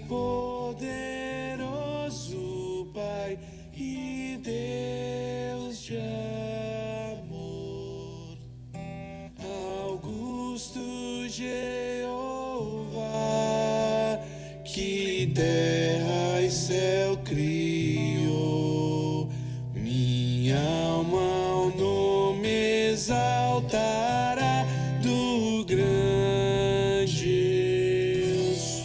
poderoso Pai e Deus de amor, Augusto Jeová, que terra e céu criou, minha alma ao nome exaltará do grande eu sou.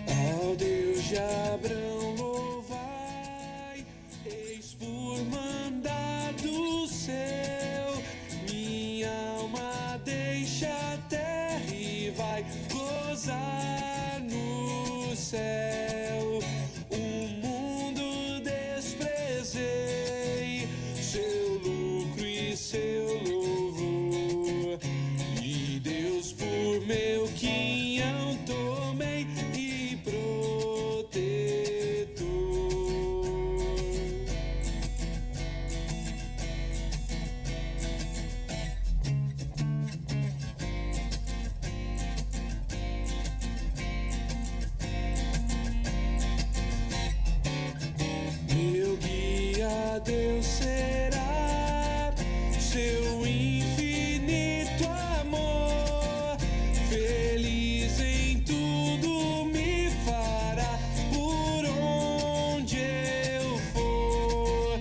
Ao Deus de Abraão louvai, eis por mandado seu, minha alma deixa a terra e vai gozar no céu. O mundo desprezei, seu lucro e seu louvor, e Deus por meu quinhão tomei e protetor. Meu guia Deus será, seu infinito amor, feliz em tudo me fará, por onde eu for.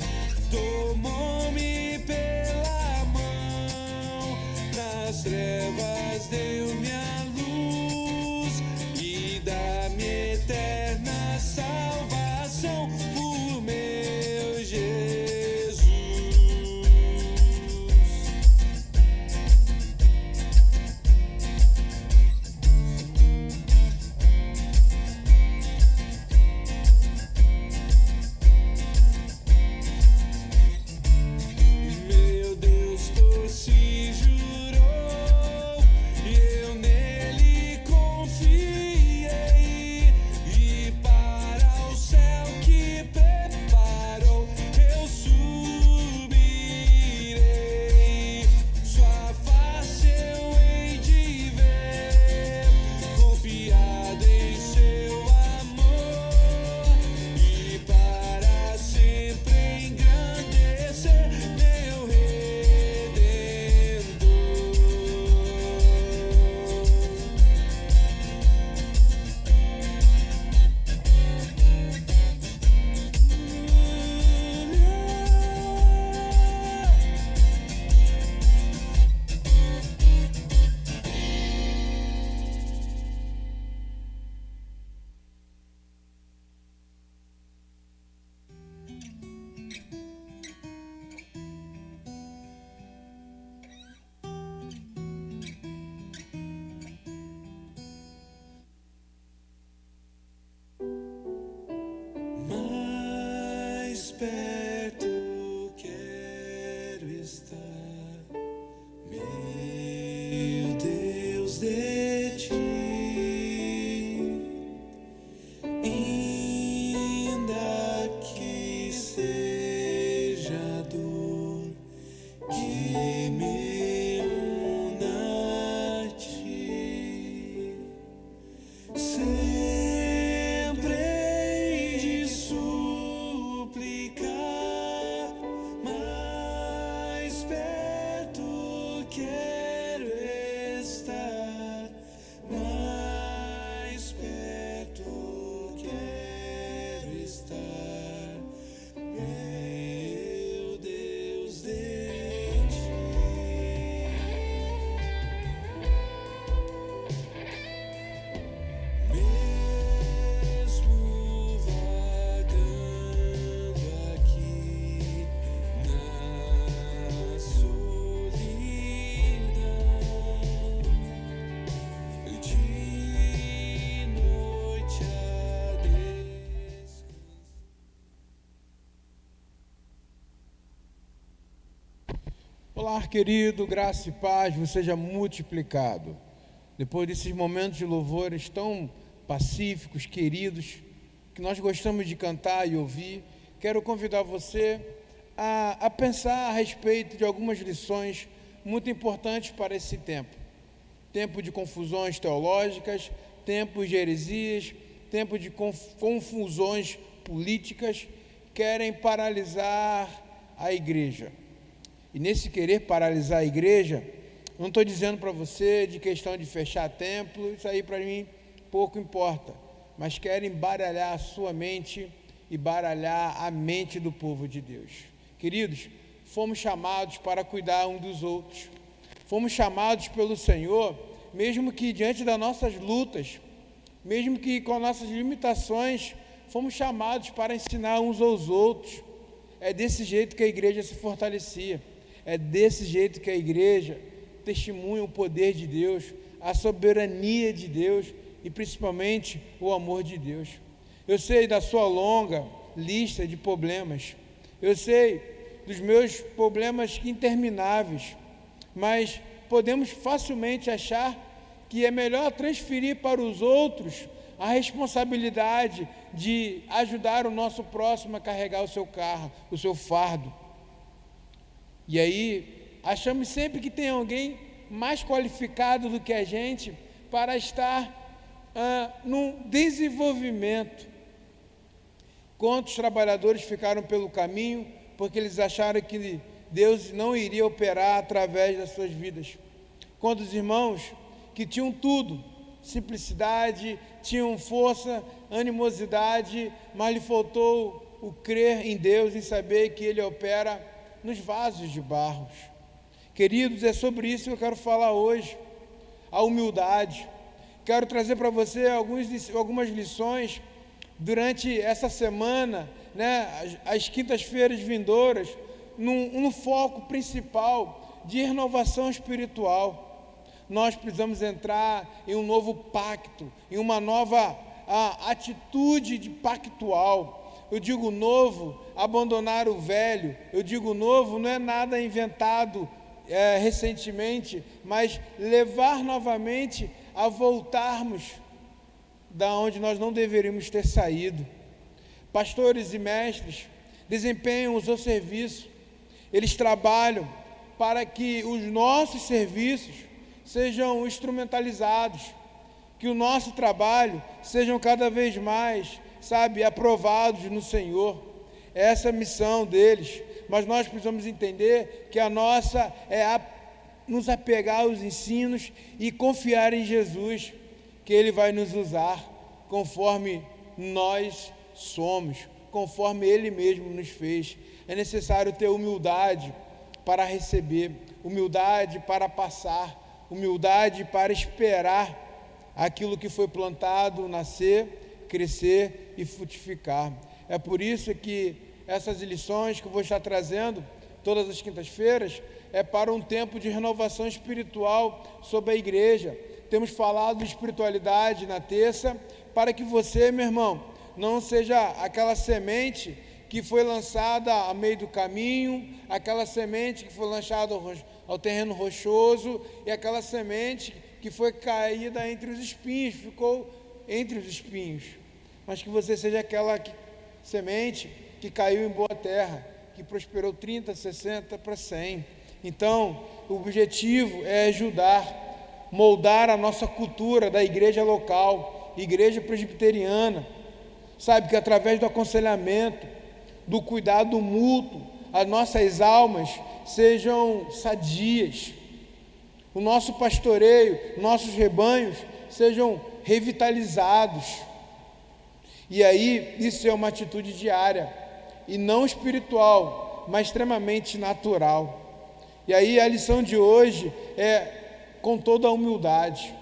Tomou-me pela mão, nas trevas deu-me a luz, e dá-me eterna salvação por meu Jesus. Meu Deus por si jurou, e eu nele confiei, e para o céu que preparou eu subirei. Sua face eu hei de ver, confiado em seu amor, e para sempre engrandecer meu Redentor. Mais perto quero estar, meu Deus, de ti, ainda que seja dor que me una a ti. Sempre hei de suplicar, mais perto quero estar, mais perto quero estar, meu Deus, de ti. Mesmo vagando aqui na solidão, de noite a descansar. Olá, querido, graça e paz vos seja multiplicado. depois desses momentos de louvores tão pacíficos, queridos, que nós gostamos de cantar e ouvir, quero convidar você a pensar a respeito de algumas lições muito importantes para esse tempo. Tempo de confusões teológicas, tempos de heresias, tempo de confusões políticas, querem paralisar a igreja. E nesse querer paralisar a igreja, não estou dizendo para você de questão de fechar templo, isso aí para mim pouco importa, mas querem baralhar a sua mente e baralhar a mente do povo de Deus. Queridos, fomos chamados para cuidar um dos outros, fomos chamados pelo Senhor, mesmo que diante das nossas lutas, mesmo que com nossas limitações, fomos chamados para ensinar uns aos outros. É desse jeito que a igreja se fortalecia, é desse jeito que a igreja testemunha o poder de Deus, a soberania de Deus e principalmente o amor de Deus. Eu sei da sua longa lista de problemas, eu sei dos meus problemas intermináveis, mas podemos facilmente achar que é melhor transferir para os outros a responsabilidade de ajudar o nosso próximo a carregar o seu carro, o seu fardo. E aí, achamos sempre que tem alguém mais qualificado do que a gente para estar num desenvolvimento. Quantos trabalhadores ficaram pelo caminho porque eles acharam que Deus não iria operar através das suas vidas? Quantos irmãos que tinham tudo, simplicidade, tinham força, animosidade, mas lhe faltou o crer em Deus, em saber que Ele opera nos vasos de barros. Queridos, é sobre isso que eu quero falar hoje, a humildade. Quero trazer para você algumas lições durante essa semana, as quintas-feiras vindouras, num foco principal de renovação espiritual. Nós precisamos entrar em um novo pacto, em uma nova atitude de pactual. Eu digo novo, abandonar o velho. Eu digo novo, não é nada inventado recentemente, mas levar novamente a voltarmos da onde nós não deveríamos ter saído. Pastores e mestres desempenham o seu serviço, eles trabalham para que os nossos serviços sejam instrumentalizados, que o nosso trabalho sejam cada vez mais, aprovados no Senhor. Essa é a missão deles, mas nós precisamos entender que a nossa é nos apegar aos ensinos e confiar em Jesus, que Ele vai nos usar conforme nós somos, conforme Ele mesmo nos fez. É necessário ter humildade para receber, humildade para passar, humildade para esperar aquilo que foi plantado nascer, crescer e frutificar. É por isso que essas lições que eu vou estar trazendo todas as quintas-feiras é para um tempo de renovação espiritual sobre a igreja. Temos falado de espiritualidade na terça, para que você, meu irmão, não seja aquela semente que foi lançada a meio do caminho, aquela semente que foi lançada ao terreno rochoso, e aquela semente que foi caída entre os espinhos, ficou entre os espinhos. Mas que você seja aquela semente que caiu em boa terra, que prosperou 30, 60 para 100. Então, o objetivo é ajudar, moldar a nossa cultura da igreja local, igreja presbiteriana, que através do aconselhamento, do cuidado mútuo, as nossas almas sejam sadias, o nosso pastoreio, nossos rebanhos sejam revitalizados. E aí, isso é uma atitude diária, e não espiritual, mas extremamente natural. E aí a lição de hoje é com toda a humildade.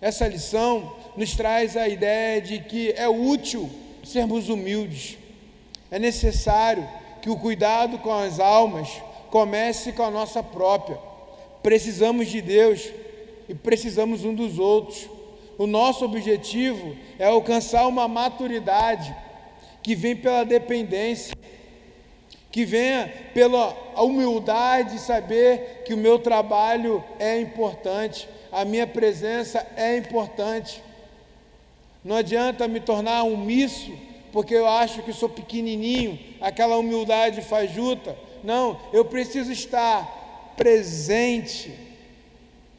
Essa lição nos traz a ideia de que é útil sermos humildes. É necessário que o cuidado com as almas comece com a nossa própria. Precisamos de Deus e precisamos um dos outros. O nosso objetivo é alcançar uma maturidade que vem pela dependência, que venha pela humildade de saber que o meu trabalho é importante, a minha presença é importante. Não adianta me tornar omisso, porque eu acho que sou pequenininho, aquela humildade fajuta. Não, eu preciso estar presente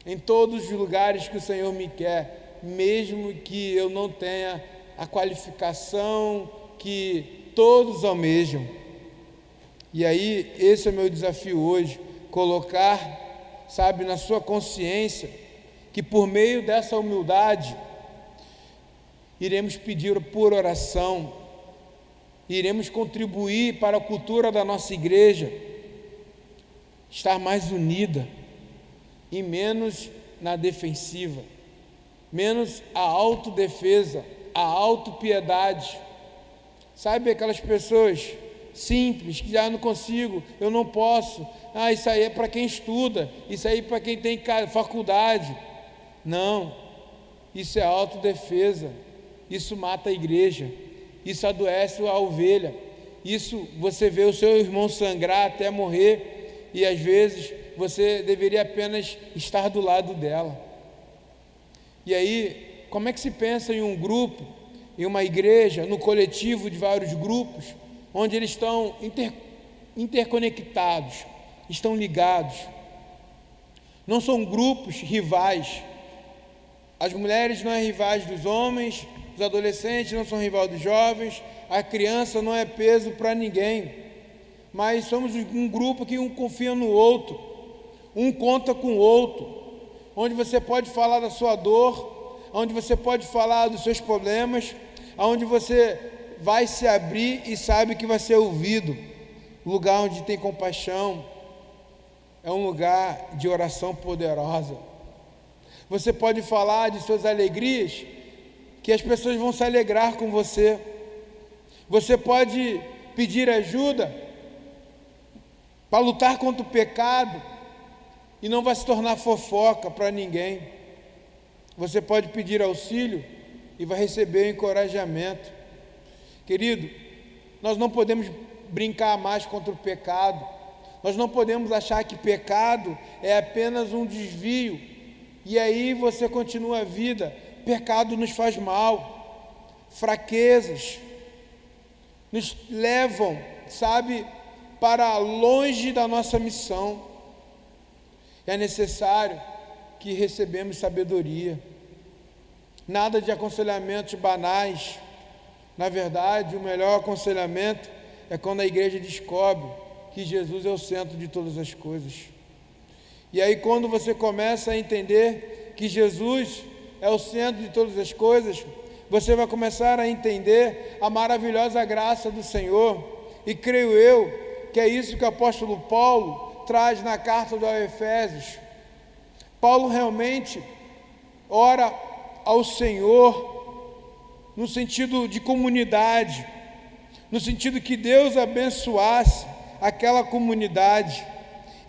em todos os lugares que o Senhor me quer, mesmo que eu não tenha a qualificação que todos almejam. E aí, esse é o meu desafio hoje, colocar, sabe, na sua consciência, que por meio dessa humildade, iremos pedir por oração, iremos contribuir para a cultura da nossa igreja estar mais unida e menos na defensiva, menos a autodefesa, a autopiedade. Sabe aquelas pessoas simples que não consigo, eu não posso, isso aí é para quem estuda, isso aí é para quem tem faculdade. Não, isso é autodefesa, isso mata a igreja, isso adoece a ovelha, isso você vê o seu irmão sangrar até morrer, e às vezes você deveria apenas estar do lado dela. E aí, como é que se pensa em um grupo, em uma igreja, no coletivo de vários grupos, onde eles estão interconectados, estão ligados, não são grupos rivais. As mulheres não são rivais dos homens, os adolescentes não são rivais dos jovens, a criança não é peso para ninguém, mas somos um grupo que um confia no outro, um conta com o outro, onde você pode falar da sua dor, onde você pode falar dos seus problemas, onde você vai se abrir e sabe que vai ser ouvido. Lugar onde tem compaixão é um lugar de oração poderosa. Você pode falar de suas alegrias, que as pessoas vão se alegrar com você. Você pode pedir ajuda para lutar contra o pecado e não vai se tornar fofoca para ninguém. Você pode pedir auxílio e vai receber encorajamento. Querido, nós não podemos brincar mais contra o pecado. Nós não podemos achar que pecado é apenas um desvio e aí você continua a vida. Pecado nos faz mal, fraquezas nos levam, sabe, para longe da nossa missão. É necessário que recebemos sabedoria. Nada de aconselhamentos banais. Na verdade, o melhor aconselhamento é quando a igreja descobre que Jesus é o centro de todas as coisas. E aí, quando você começa a entender que Jesus é o centro de todas as coisas, você vai começar a entender a maravilhosa graça do Senhor. E creio eu que é isso que o apóstolo Paulo traz na carta aos Efésios. Paulo realmente ora ao Senhor no sentido de comunidade, no sentido que Deus abençoasse aquela comunidade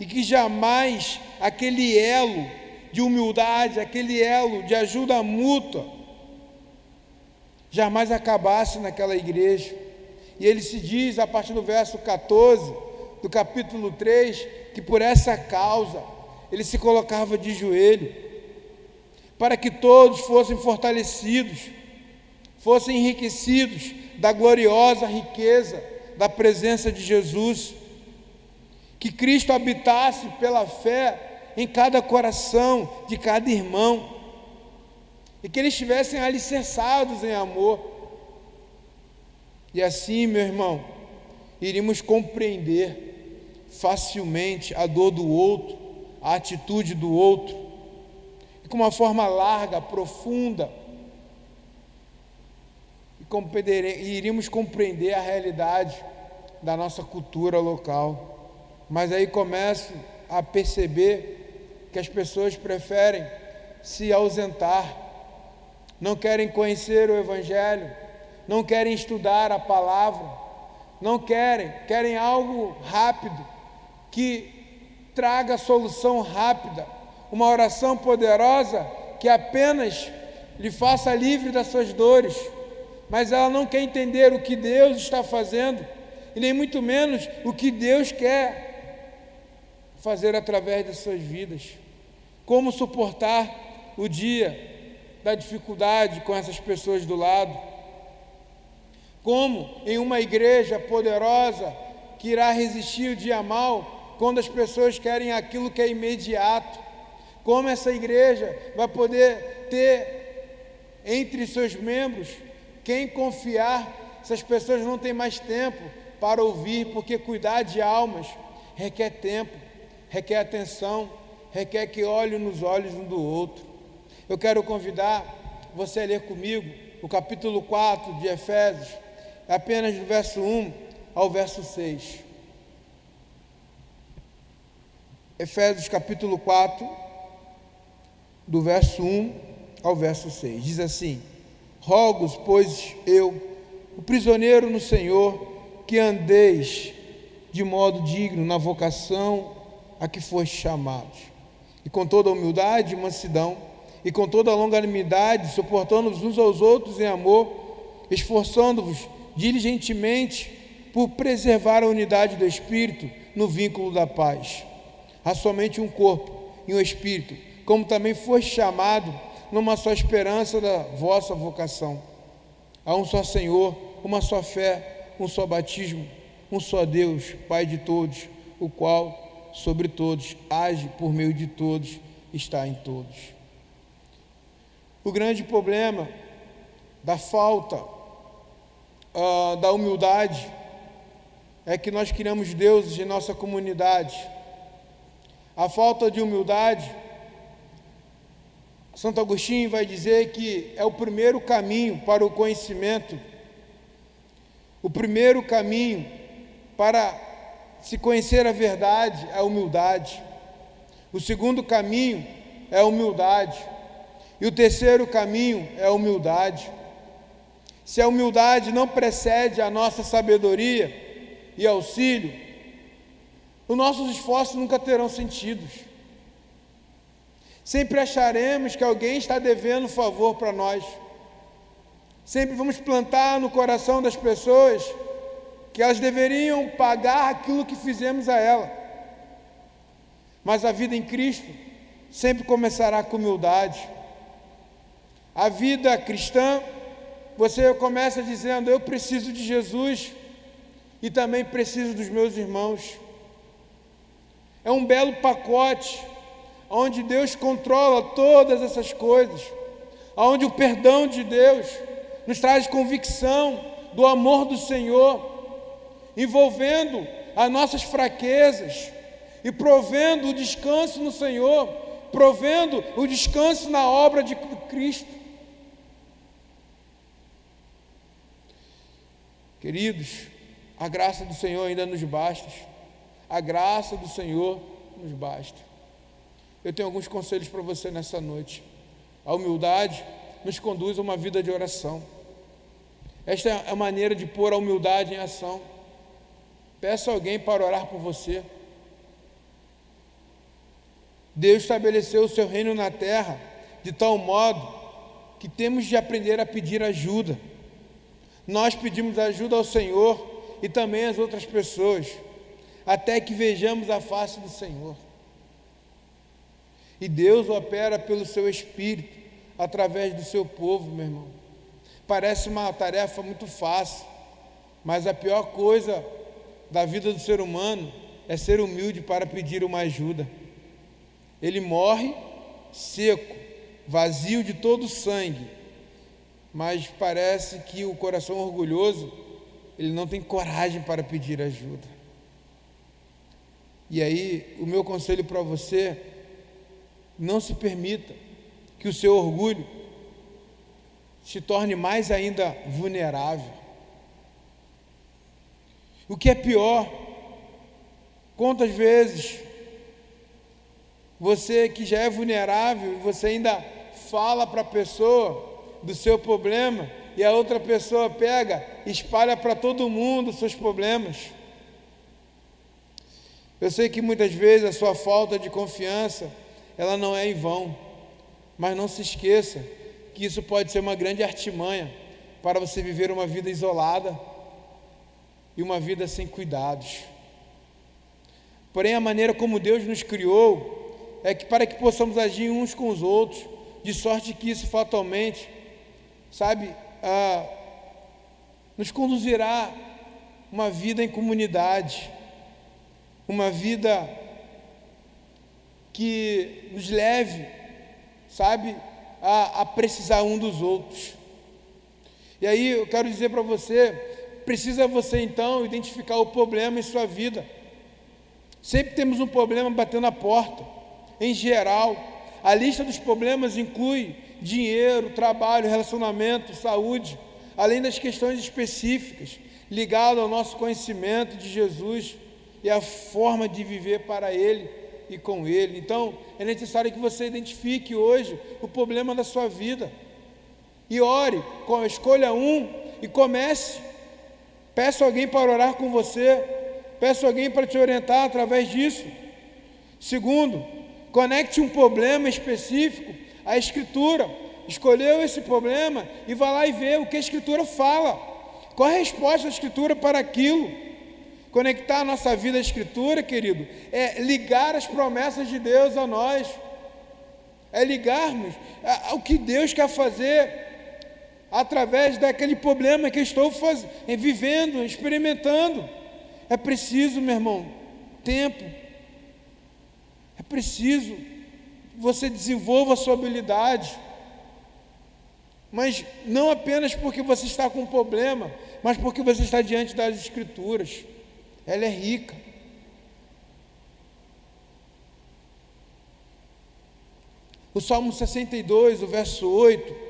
e que jamais aquele elo de humildade, aquele elo de ajuda mútua, jamais acabasse naquela igreja. E ele se diz, a partir do verso 14, do capítulo 3, que por essa causa, ele se colocava de joelho, para que todos fossem fortalecidos, fossem enriquecidos da gloriosa riqueza da presença de Jesus, que Cristo habitasse pela fé em cada coração de cada irmão, e que eles estivessem alicerçados em amor. E assim, meu irmão, iríamos compreender facilmente a dor do outro, a atitude do outro, e com uma forma larga, profunda, e iríamos compreender a realidade da nossa cultura local. Mas aí começo a perceber que as pessoas preferem se ausentar, não querem conhecer o Evangelho, não querem estudar a palavra, não querem algo rápido, que traga solução rápida, uma oração poderosa que apenas lhe faça livre das suas dores, mas ela não quer entender o que Deus está fazendo, e nem muito menos o que Deus quer fazer através de suas vidas. Como suportar o dia da dificuldade com essas pessoas do lado. Como em uma igreja poderosa que irá resistir o dia mal quando as pessoas querem aquilo que é imediato. Como essa igreja vai poder ter entre seus membros quem confiar se as pessoas não têm mais tempo para ouvir, porque cuidar de almas requer tempo, requer atenção, requer que olhe nos olhos um do outro. Eu quero convidar você a ler comigo o capítulo 4 de Efésios, apenas do verso 1 ao verso 6. Efésios capítulo 4, do verso 1 ao verso 6. Diz assim: rogo-vos, pois eu, o prisioneiro no Senhor, que andeis de modo digno na vocação a que foste chamados, e com toda humildade e mansidão, e com toda longanimidade, suportando-vos uns aos outros em amor, esforçando-vos diligentemente por preservar a unidade do Espírito no vínculo da paz. Há somente um corpo e um Espírito, como também foste chamado numa só esperança da vossa vocação. Há um só Senhor, uma só fé, um só batismo, um só Deus, Pai de todos, o qual sobre todos age por meio de todos, está em todos. O grande problema da falta da humildade é que nós criamos deuses em nossa comunidade. A falta de humildade, Santo Agostinho vai dizer que é o primeiro caminho para o conhecimento, o primeiro caminho para se conhecer a verdade é a humildade. O segundo caminho é a humildade. E o terceiro caminho é a humildade. Se a humildade não precede a nossa sabedoria e auxílio, os nossos esforços nunca terão sentido. Sempre acharemos que alguém está devendo um favor para nós. Sempre vamos plantar no coração das pessoas que elas deveriam pagar aquilo que fizemos a ela. Mas a vida em Cristo sempre começará com humildade. A vida cristã, você começa dizendo: eu preciso de Jesus e também preciso dos meus irmãos. É um belo pacote, onde Deus controla todas essas coisas, onde o perdão de Deus nos traz convicção do amor do Senhor, envolvendo as nossas fraquezas e provendo o descanso no Senhor, provendo o descanso na obra de Cristo. Queridos, a graça do Senhor ainda nos basta. A graça do Senhor nos basta. Eu tenho alguns conselhos para você nessa noite. A humildade nos conduz a uma vida de oração. Esta é a maneira de pôr a humildade em ação. Peça alguém para orar por você. Deus estabeleceu o seu reino na terra de tal modo que temos de aprender a pedir ajuda. Nós pedimos ajuda ao Senhor e também às outras pessoas, até que vejamos a face do Senhor. E Deus opera pelo seu Espírito, através do seu povo, meu irmão. Parece uma tarefa muito fácil, mas a pior coisa da vida do ser humano é ser humilde para pedir uma ajuda. Ele morre seco, vazio de todo o sangue, mas parece que o coração orgulhoso, ele não tem coragem para pedir ajuda. E aí, o meu conselho para você: não se permita que o seu orgulho se torne mais ainda vulnerável. O que é pior, quantas vezes você que já é vulnerável, você ainda fala para a pessoa do seu problema e a outra pessoa pega e espalha para todo mundo os seus problemas. Eu sei que muitas vezes a sua falta de confiança, ela não é em vão, mas não se esqueça que isso pode ser uma grande artimanha para você viver uma vida isolada e uma vida sem cuidados. Porém, a maneira como Deus nos criou é que para que possamos agir uns com os outros, de sorte que isso fatalmente, nos conduzirá uma vida em comunidade, uma vida que nos leve, a precisar um dos outros. E aí eu quero dizer para você, precisa você então identificar o problema em sua vida. Sempre temos um problema batendo a porta. Em geral, a lista dos problemas inclui dinheiro, trabalho, relacionamento, saúde, além das questões específicas ligadas ao nosso conhecimento de Jesus e a forma de viver para Ele e com Ele. Então, é necessário que você identifique hoje o problema da sua vida e ore, escolha um e comece. Peça alguém para orar com você, peça alguém para te orientar através disso. Segundo, conecte um problema específico à Escritura. Escolheu esse problema e vá lá e vê o que a Escritura fala. Qual a resposta da Escritura para aquilo? Conectar a nossa vida à Escritura, querido, é ligar as promessas de Deus a nós. É ligarmos ao que Deus quer fazer através daquele problema que eu estou vivendo, experimentando. É preciso, meu irmão, tempo. É preciso você desenvolva a sua habilidade. Mas não apenas porque você está com um problema, mas porque você está diante das Escrituras. Ela é rica. O Salmo 62, o verso 8,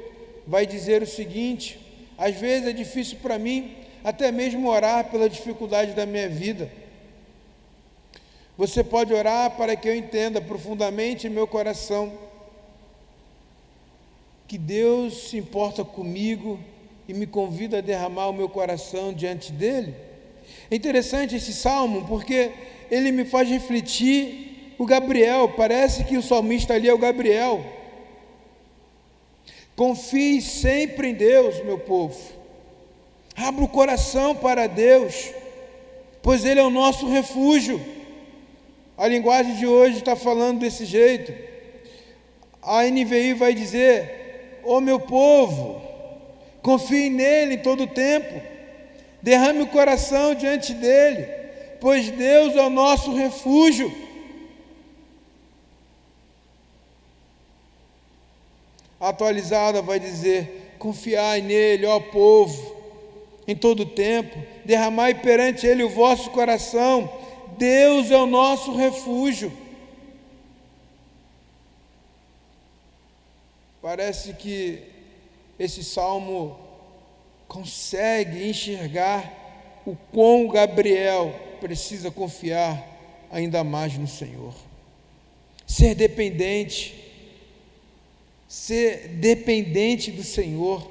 vai dizer o seguinte: às vezes é difícil para mim até mesmo orar pela dificuldade da minha vida. Você pode orar para que eu entenda profundamente em meu coração que Deus se importa comigo e me convida a derramar o meu coração diante dele? É interessante esse salmo porque ele me faz refletir o Gabriel. Parece que o salmista ali é o Gabriel. Confie sempre em Deus, meu povo. Abra o coração para Deus, pois Ele é o nosso refúgio. A linguagem de hoje está falando desse jeito. A NVI vai dizer: ó meu povo, confie nele em todo o tempo, derrame o coração diante dele, pois Deus é o nosso refúgio. A atualizada vai dizer: confiai nele, ó povo, em todo o tempo, derramai perante ele o vosso coração, Deus é o nosso refúgio. Parece que esse salmo consegue enxergar o quão Gabriel precisa confiar ainda mais no Senhor. Ser dependente do Senhor.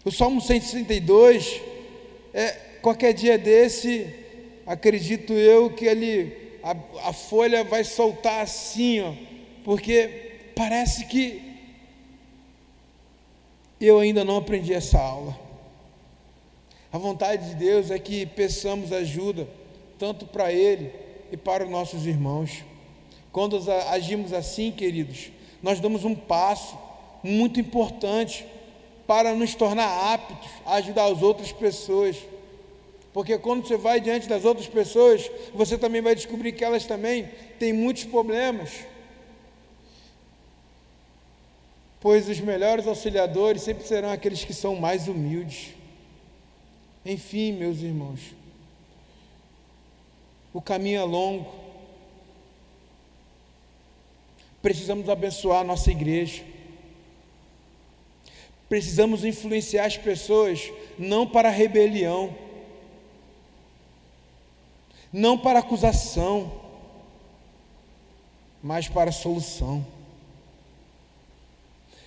O Salmo 162, qualquer dia desse, acredito eu que a folha vai soltar assim, porque parece que eu ainda não aprendi essa aula. A vontade de Deus é que peçamos ajuda, tanto para Ele e para os nossos irmãos. Quando agimos assim, queridos, nós damos um passo muito importante para nos tornar aptos a ajudar as outras pessoas. Porque quando você vai diante das outras pessoas, você também vai descobrir que elas também têm muitos problemas. Pois os melhores auxiliadores sempre serão aqueles que são mais humildes. Enfim, meus irmãos, o caminho é longo. Precisamos abençoar a nossa igreja. Precisamos influenciar as pessoas, não para rebelião, não para acusação, mas para solução.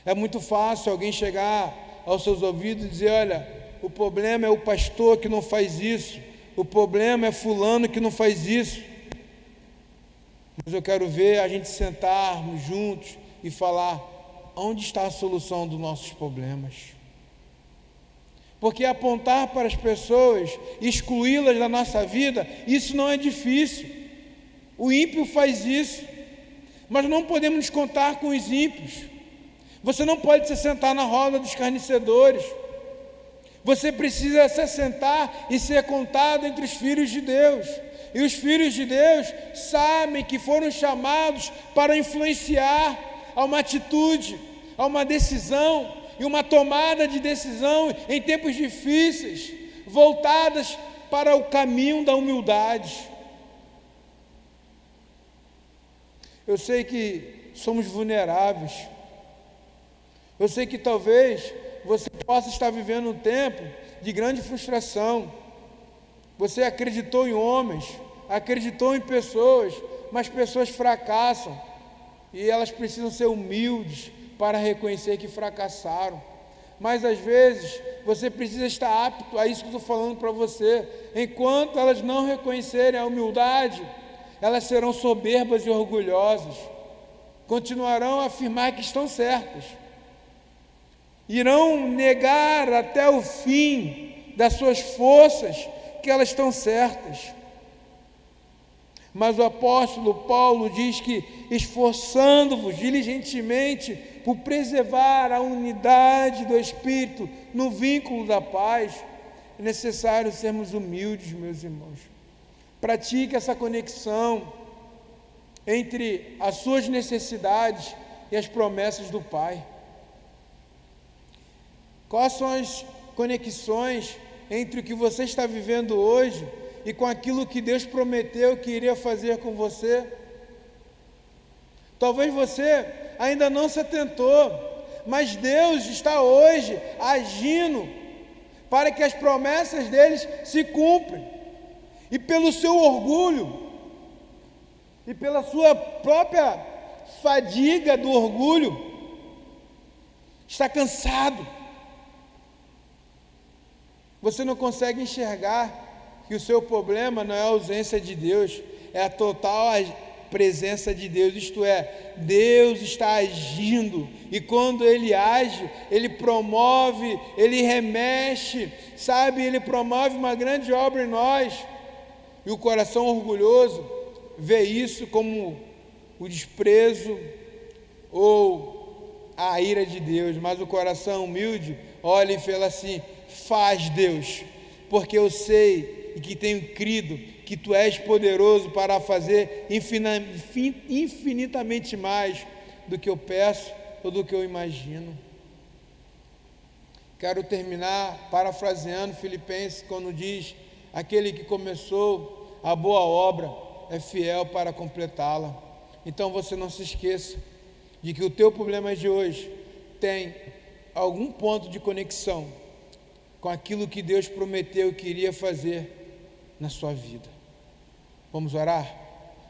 É muito fácil alguém chegar aos seus ouvidos e dizer: olha, o problema é o pastor que não faz isso, o problema é fulano que não faz isso. Mas eu quero ver a gente sentarmos juntos e falar: onde está a solução dos nossos problemas? Porque apontar para as pessoas, excluí-las da nossa vida, isso não é difícil. O ímpio faz isso, mas não podemos contar com os ímpios. Você não pode se sentar na roda dos escarnecedores. Você precisa se assentar e ser contado entre os filhos de Deus. E os filhos de Deus sabem que foram chamados para influenciar a uma atitude, a uma decisão e uma tomada de decisão em tempos difíceis, voltadas para o caminho da humildade. Eu sei que somos vulneráveis. Eu sei que talvez você possa estar vivendo um tempo de grande frustração. Você acreditou em homens, acreditou em pessoas, mas pessoas fracassam e elas precisam ser humildes para reconhecer que fracassaram. Mas às vezes você precisa estar apto a isso que eu estou falando para você. Enquanto elas não reconhecerem a humildade, elas serão soberbas e orgulhosas, continuarão a afirmar que estão certas, irão negar até o fim das suas forças que elas estão certas. Mas o apóstolo Paulo diz que, esforçando-vos diligentemente por preservar a unidade do Espírito no vínculo da paz, é necessário sermos humildes, meus irmãos. Pratique essa conexão entre as suas necessidades e as promessas do Pai. Quais são as conexões entre o que você está vivendo hoje e com aquilo que Deus prometeu que iria fazer com você? Talvez você ainda não se atentou, mas Deus está hoje agindo para que as promessas deles se cumpram. E pelo seu orgulho e pela sua própria fadiga do orgulho, está cansado. Você não consegue enxergar que o seu problema não é a ausência de Deus, é a total presença de Deus, isto é, Deus está agindo, e quando Ele age, Ele promove, Ele remexe, sabe, Ele promove uma grande obra em nós, e o coração orgulhoso vê isso como o desprezo ou a ira de Deus, mas o coração humilde olha e fala assim: faz, Deus, porque eu sei e que tenho crido que Tu és poderoso para fazer infinitamente mais do que eu peço ou do que eu imagino. Quero terminar parafraseando Filipenses, quando diz: aquele que começou a boa obra é fiel para completá-la. Então você não se esqueça de que o teu problema de hoje tem algum ponto de conexão com aquilo que Deus prometeu que iria fazer na sua vida. Vamos orar?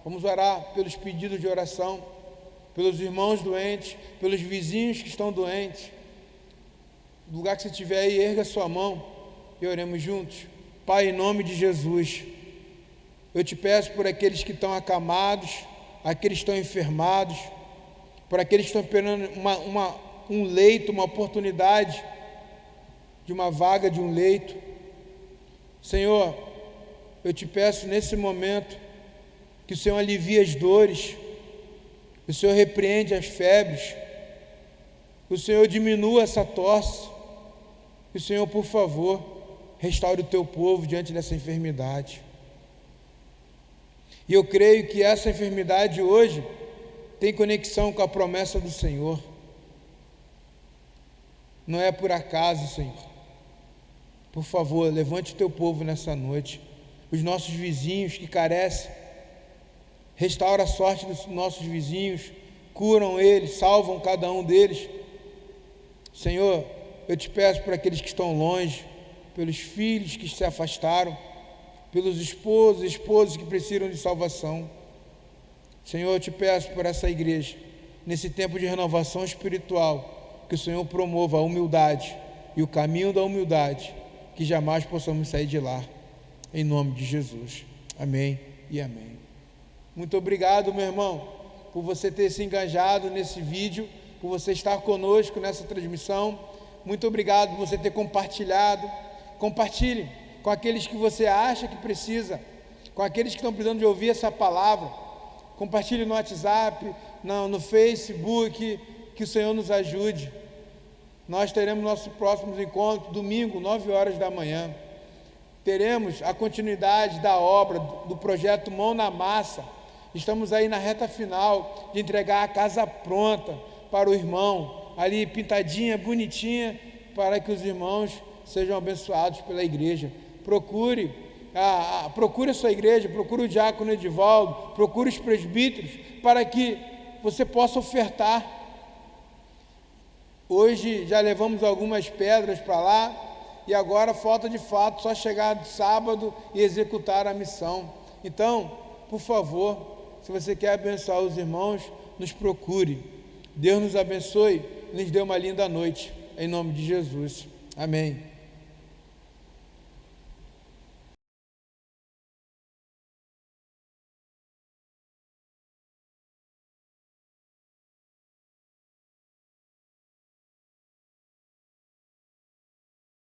Vamos orar pelos pedidos de oração, pelos irmãos doentes, pelos vizinhos que estão doentes. No lugar que você estiver aí, erga sua mão e oremos juntos. Pai, em nome de Jesus, eu te peço por aqueles que estão acamados, aqueles que estão enfermados, por aqueles que estão esperando um leito, uma oportunidade de uma vaga de um leito. Senhor, eu te peço nesse momento que o Senhor alivie as dores, que o Senhor repreende as febres, que o Senhor diminua essa tosse, que o Senhor, por favor, restaure o teu povo diante dessa enfermidade. E eu creio que essa enfermidade hoje tem conexão com a promessa do Senhor. Não é por acaso, Senhor. Por favor, levante o teu povo nessa noite. Os nossos vizinhos que carecem, restaura a sorte dos nossos vizinhos, curam eles, salvam cada um deles. Senhor, eu te peço por aqueles que estão longe, pelos filhos que se afastaram, pelos esposos e esposas que precisam de salvação. Senhor, eu te peço por essa igreja, nesse tempo de renovação espiritual, que o Senhor promova a humildade e o caminho da humildade, que jamais possamos sair de lá, em nome de Jesus. Amém e amém. Muito obrigado, meu irmão, por você ter se engajado nesse vídeo, por você estar conosco nessa transmissão. Muito obrigado por você ter compartilhado. Compartilhe com aqueles que você acha que precisa, com aqueles que estão precisando de ouvir essa palavra. Compartilhe no WhatsApp, no Facebook, que o Senhor nos ajude. Nós teremos nosso próximo encontro, domingo, 9 horas da manhã. Teremos a continuidade da obra, do projeto Mão na Massa. Estamos aí na reta final de entregar a casa pronta para o irmão, ali pintadinha, bonitinha, para que os irmãos sejam abençoados pela igreja. Procure a sua igreja, procure o diácono Edivaldo, procure os presbíteros, para que você possa ofertar. Hoje já levamos algumas pedras para lá, e agora falta de fato só chegar de sábado e executar a missão. Então, por favor, se você quer abençoar os irmãos, nos procure. Deus nos abençoe e nos dê uma linda noite, em nome de Jesus. Amém.